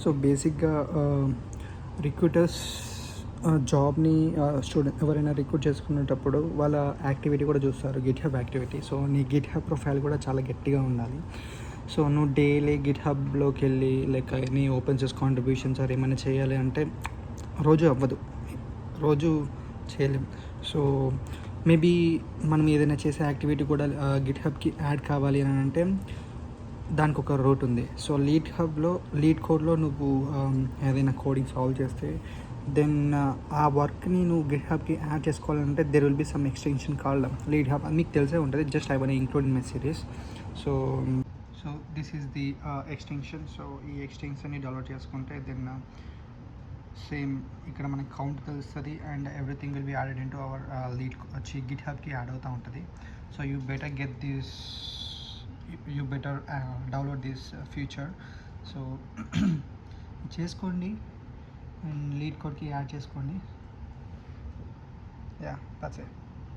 So బేసిక్గా recruiters జాబ్ని student ఎవరైనా రిక్రూట్ చేసుకునేటప్పుడు వాళ్ళ యాక్టివిటీ కూడా చూస్తారు, గిట్హబ్ యాక్టివిటీ. సో నీ గిట్హబ్ ప్రొఫైల్ కూడా చాలా గట్టిగా ఉండాలి. సో నువ్వు డైలీ గిట్హబ్లోకి వెళ్ళి లైక్ నీ ఓపెన్ సోర్స్ కాంట్రిబ్యూషన్స్ ఆర్ ఏమైనా చేయాలి అంటే రోజు అవ్వదు, రోజు చేయలేం. సో మేబీ మనం ఏదైనా చేసే యాక్టివిటీ కూడా గిట్హబ్కి యాడ్ కావాలి అని అంటే దానికి ఒక రూట్ ఉంది. సో లీడ్ కోడ్లో నువ్వు ఏదైనా కోడింగ్ సాల్వ్ చేస్తే దెన్ ఆ వర్క్ని నువ్వు గిట్హబ్కి యాడ్ చేసుకోవాలంటే there will be some extension called lead hub. మీకు తెలిసే ఉంటుంది, just I want include in my series. So this is the extension. So ఈ ఎక్స్టెన్షన్ని డౌన్లోడ్ చేసుకుంటే దెన్ సేమ్ ఇక్కడ మనకి కౌంట్ తెలుస్తుంది and everything will be added in to our lead వచ్చి గిట్హబ్కి add అవుతూ ఉంటుంది. So you better get this, you better download this future. So చేసుకోండి and lead కోడ్కి add చేసుకోండి. Yeah, that's it.